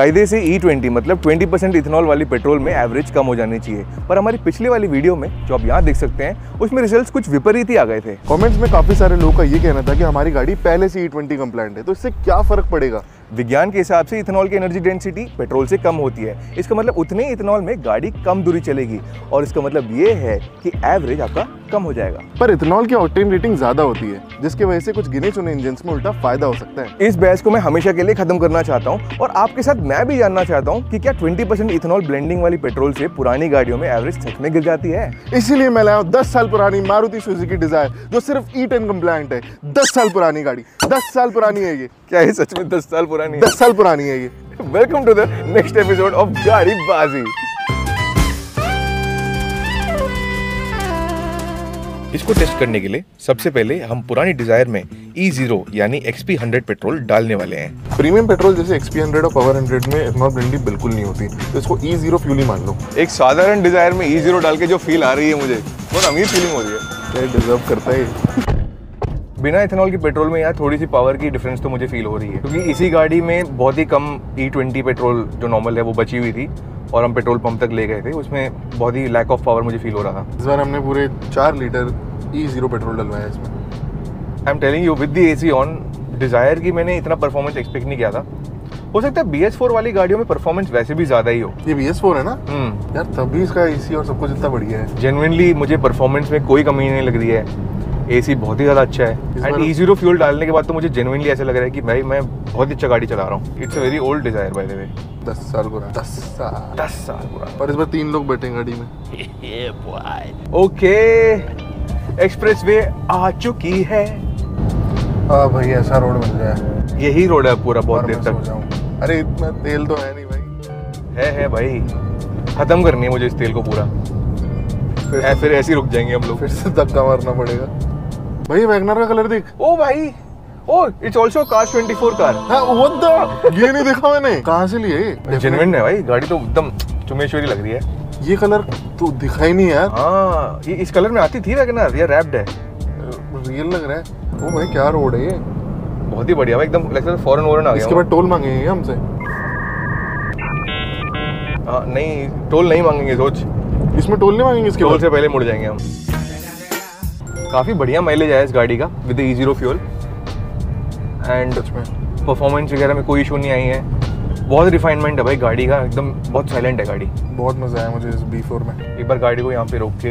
कायदे से E20 मतलब 20% इथेनॉल वाली पेट्रोल में एवरेज कम हो जानी चाहिए, पर हमारी पिछले वाली वीडियो में जो आप यहाँ देख सकते हैं उसमें रिजल्ट्स कुछ विपरीत ही आ गए थे। कमेंट्स में काफी सारे लोगों का ये कहना था कि हमारी गाड़ी पहले से E20 कंप्लायंट है, तो इससे क्या फर्क पड़ेगा। विज्ञान के हिसाब से इथेनॉल की एनर्जी डेंसिटी पेट्रोल से कम होती है, इसका मतलब उतने इथेनॉल में गाड़ी कम दूरी चलेगी और इसका मतलब ये है कि एवरेज आपका कम हो जाएगा। पर इथेनॉल की ऑक्टेन रेटिंग ज्यादा होती है, जिसकी वजह से कुछ गिने चुने इंजन्स में उल्टा फायदा हो सकता है। इस बहस को मैं हमेशा के लिए खत्म करना चाहता हूँ और आपके साथ मैं भी जानना चाहता हूँ कि क्या 20% इथेनॉल ब्लेंडिंग वाली पेट्रोल से पुरानी गाड़ियों में एवरेज सच में गिर जाती है। इसीलिए मैं लाया हूँ 10 साल पुरानी मारुति सुजुकी डिजायर जो सिर्फ E10 कंप्लायंट है। 10 साल पुरानी गाड़ी, 10 साल पुरानी है ये। क्या ये सच में 10 साल पुरानी है? 10 साल पुरानी है ये। Welcome to the next episode of Gaadi Baazi. इसको टेस्ट करने के लिए सबसे पहले हम पुरानी डिजायर में E0 यानी XP100 पेट्रोल डालने वाले हैं। प्रीमियम पेट्रोल जैसे XP100 और पावर 100 में इथेनॉल ब्लेंडिंग बिल्कुल नहीं होती, तो इसको E0 फ्यूल ही मान लो। एक साधारण डिजायर में E0 डाल के जो फील आ रही है मुझे बहुत अमीर फीलिंग हो रही है। क्या डिजर्व करता है। बिना इथेनॉल की पेट्रोल में यार थोड़ी सी पावर की डिफरेंस तो मुझे फील हो रही है, क्योंकि इसी गाड़ी में बहुत ही कम E20 पेट्रोल जो नॉर्मल है वो बची हुई थी और हम पेट्रोल पंप तक ले गए थे, उसमें बहुत ही लैक ऑफ पावर मुझे फील हो रहा था। इस बार हमने पूरे 4 लीटर E0 पेट्रोल डलवाया इसमें। I am telling you with the AC on, Dzire की मैंने इतना परफॉर्मेंस एक्सपेक्ट नहीं किया था। हो सकता है BS4 वाली गाड़ियों में परफॉर्मेंस वैसे भी ज्यादा ही हो। ये BS4 है ना यार, तभी इसका AC और सब कुछ इतना बढ़िया है। जेन्युइनली मुझे परफॉर्मेंस में कोई कमी नहीं लग रही है, AC बहुत ही ज़्यादा अच्छा है एंड E0 फ्यूल डालने के बाद तो मुझे जेन्युइनली ऐसा लग रहा है कि भाई मैं बहुत ही अच्छा गाड़ी चला रहा हूँ। It's a very old Dzire by the way. 10 साल पुराना। 10 साल पुराना। और इस बार 3 लोग बैठे गाड़ी में। ओके, एक्सप्रेसवे आ चुकी है। भाई ऐसा रोड मिल जाए। यही रोड है पूरा बहुत देर तक। अरे इतना तेल तो है नहीं भाई। है भाई, खत्म करनी है मुझे इस तेल को पूरा, फिर ऐसे ही रुक जाएंगे हम लोग। फिर से धक्का मारना पड़ेगा। भाई वैगनर का कलर देख। ओ भाई, oh it's also Cars 24 car. हां व्हाट द, ये नहीं देखा मैंने। कहां से लिए? जेन्युइन है भाई, गाड़ी तो एकदम चुमेश्वरी लग रही है। ये कलर तो दिखा ही नहीं यार। हाँ, ये इस कलर में आती थी वैगनर, ये रैप्ड है। रियल लग रहा है। ओ भाई क्या रोड है ये, बहुत ही बढ़िया भाई, एकदम लगता है फॉरेन वॉरेन आ गया। इसके बाद टोल मांगेंगे हमसे? हाँ नहीं, टोल नहीं मांगेंगे, सोच। इसमें टोल नहीं मांगेंगे, इसके टोल से पहले मुड़ जाएंगे हम। काफी बढ़िया माइलेज है इस गाड़ी का with E0 fuel and performance वगैरह में कोई इशू नहीं आई है। बहुत रिफाइनमेंट है भाई गाड़ी का, एकदम बहुत साइलेंट है गाड़ी। बहुत मजा आया मुझे इस B4 में। एक बार गाड़ी को यहाँ पे रोक के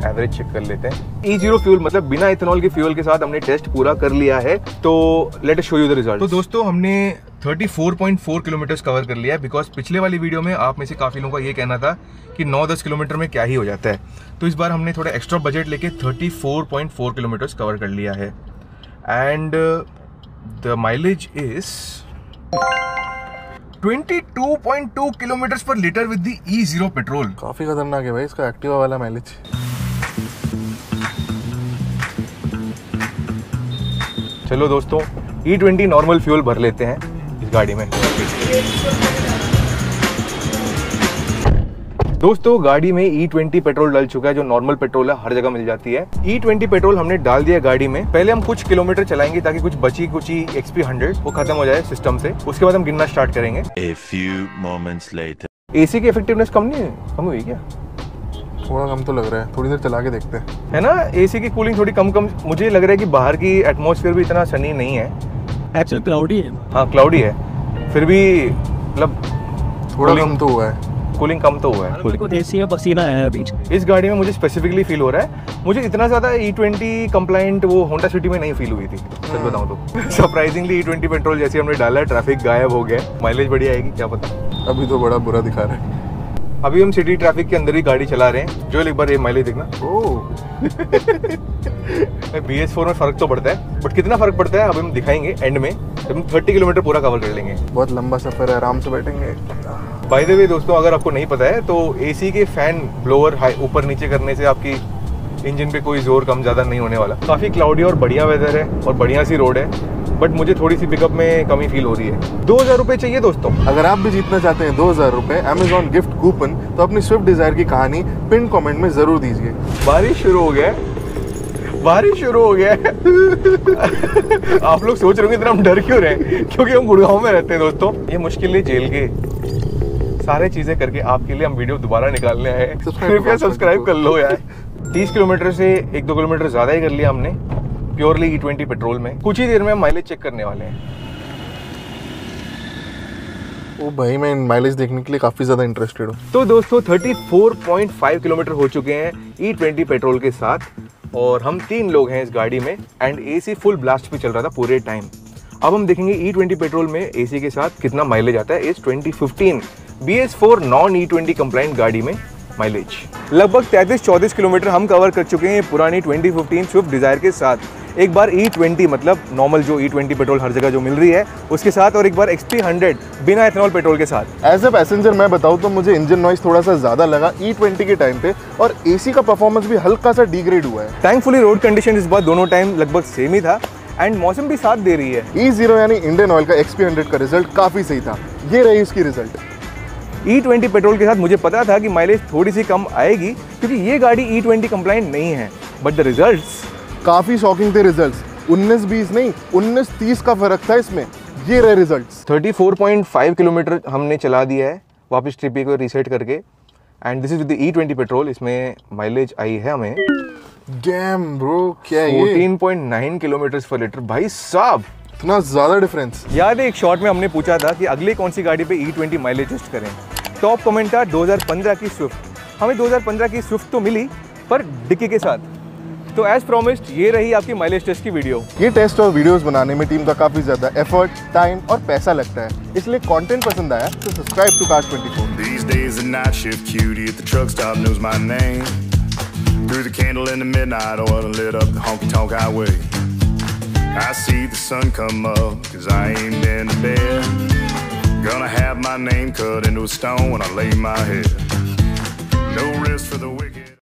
एवरेज चेक कर लेते हैं। E0 फ्यूल मतलब बिना इथेनॉल के फ्यूल के साथ हमने टेस्ट पूरा कर लिया है, तो let us show you the result. तो दोस्तों हमने 34.4 किलोमीटर कवर कर लिया है, बिकॉज पिछले वाली वीडियो में आप में से काफी लोगों का ये कहना था कि 9-10 किलोमीटर में क्या ही हो जाता है, तो इस बार हमने थोड़ा एक्स्ट्रा बजट लेके 34.4 किलोमीटर कवर कर लिया है and the mileage is 22.2 kilometre per litre with the E0 petrol. काफी खतरनाक है भाई इसका एक्टिवा वाला माइलेज। चलो दोस्तों, E20 नॉर्मल फ्यूल भर लेते हैं इस गाड़ी में। दोस्तों गाड़ी में E20 पेट्रोल डल चुका है, जो नॉर्मल पेट्रोल है, हर जगह मिल जाती है। E20 पेट्रोल हमने डाल दिया गाड़ी में। पहले हम कुछ किलोमीटर चलाएंगे ताकि कुछ बची कुची XP100 वो खत्म हो जाए सिस्टम से, उसके बाद हम गिनना स्टार्ट करेंगे। A few moments later. AC की इफेक्टिवनेस कम हुई क्या? थोड़ा कम तो लग रहा है, थोड़ी देर चला के देखते हैं। है ना, AC की कूलिंग थोड़ी कम मुझे लग रहा है कि बाहर की एटमॉस्फेयर भी इतना सनी नहीं है। एक्चुअली क्लाउडी है। हाँ क्लाउडी है, फिर भी मतलब थोड़ा कम तो हुआ है, कूलिंग कम तो हुआ है। बिल्कुल देसी है, पसीना है अभी। इस गाड़ी में मुझे स्पेसिफिकली फील हो रहा है, मुझे इतना ज्यादा E20 कंप्लायंट वो होंडा सिटी में नहीं फील हुई थी, सच बताऊं तो। सरप्राइजिंगली E20 पेट्रोल जैसे हमने डाला, ट्रैफिक गायब हो गया, माइलेज बढ़िया आएगी क्या पता। अभी तो बड़ा बुरा दिखा रहा है। अभी हम सिटी ट्रैफिक के अंदर ही गाड़ी चला रहे हैं। जो एक बार ये माइलेज देखना। BS4 में फर्क तो पड़ता है, बट कितना फर्क पड़ता है अभी हम दिखाएंगे एंड में, जब हम 30 किलोमीटर पूरा कवर कर लेंगे। बहुत लंबा सफर है, आराम से बैठेंगे। बाय द वे दोस्तों, अगर आपको नहीं पता है तो AC के फैन ब्लोअर ऊपर नीचे करने से आपकी इंजन पे कोई जोर कम ज़्यादा नहीं होने वाला। काफ़ी क्लाउडी और बढ़िया वेदर है और बढ़िया सी रोड है, बट मुझे थोड़ी सी पिकअप में कमी फील हो रही है। 2000 रुपये चाहिए दोस्तों। अगर आप भी जीतना चाहते हैं 2000 रुपये Amazon गिफ्ट कूपन, तो अपनी स्विफ्ट डिजायर की कहानी पिन कमेंट में जरूर दीजिए। बारिश शुरू हो गया, बारिश शुरू हो गया है। आप लोग सोच रहे होंगे इतना हम डर क्यों रहे हैं, क्योंकि हम गुड़गांव में रहते हैं दोस्तों। ये मुश्किल नहीं झेल के सारे चीजें करके आपके लिए हम वीडियो दोबारा निकालने आए। कृपया सब्सक्राइब कर लो यार। 30 किलोमीटर से 1-2 किलोमीटर ज्यादा ही कर लिया हमने प्योरली E20 पेट्रोल में। कुछ ही देर में हम माइलेज चेक करने वाले हैं। ओ भाई, मैं माइलेज देखने के लिए काफी ज्यादा इंटरेस्टेड हूँ। तो दोस्तों 34.5 किलोमीटर हो चुके हैं E20 पेट्रोल के साथ, और हम 3 लोग हैं इस गाड़ी में, एंड AC फुल ब्लास्ट पे चल रहा था पूरे टाइम। अब हम देखेंगे E20 पेट्रोल में AC के साथ कितना माइलेज आता है इस 2015 BS4 नॉन E20 कंप्लाइंट गाड़ी में। माइलेज लगभग 33-34 किलोमीटर हम कवर कर चुके हैं पुरानी 2015 स्विफ्ट डिजायर के साथ। एक बार E20 मतलब नॉर्मल जो E20 पेट्रोल हर जगह जो मिल रही है उसके साथ, और एक बार XP100 बिना एथेनॉल पेट्रोल के साथ। एज ए पैसेंजर मैं बताऊँ तो मुझे इंजन नॉइस थोड़ा सा ज्यादा लगा E20 के टाइम पे, और AC का परफॉर्मेंस भी हल्का सा डिग्रेड हुआ है। थैंकफुली रोड कंडीशन इस बार दोनों टाइम लगभग सेम ही था, एंड मौसम भी साथ दे रही है। E0 यानी इंडियन ऑयल का XP100 का रिजल्ट काफी सही था। ये रही इसकी रिजल्ट। E20 पेट्रोल के साथ मुझे पता था कि माइलेज थोड़ी सी कम आएगी, क्योंकि ये गाड़ी E20 कंप्लाइंट नहीं है, बट द रिजल्ट्स काफी शॉकिंग थे रिजल्ट्स। 19-20 नहीं, 19-30 का फर्क था इसमें। ये रहे रिजल्ट्स। 34.5 किलोमीटर हमने चला दिया है वापस ट्रिप को रीसेट करके, and this is with E20 petrol. इसमें माइलेज आई है हमें डैम ब्रो, क्या है ये? 14.9 किलोमीटर पर लीटर। भाई साहब, इतना ज्यादा डिफरेंस। याद है एक शॉट में हमने पूछा था कि अगली कौन सी गाड़ी पे E20 माइलेज टेस्ट करें। टॉप कमेंट था 2015 की स्विफ्ट। हमें 2015 की स्विफ्ट तो मिली, पर डिक्की के साथ। तो एज प्रॉमिस्ड ये रही आपकी माइलेज टेस्ट की वीडियो। ये टेस्ट और वीडियोस बनाने में टीम का काफी ज्यादा एफर्ट, टाइम और पैसा लगता है, इसलिए कंटेंट पसंद आया तो subscribe to Cars24। These days the night shift cutie at the truck stop knows my name. Through the candle in the midnight oil lit up the honky-tonk highway. I see the sun come up 'cause I ain't been to bed. Gonna have my name cut into a stone when I lay my head.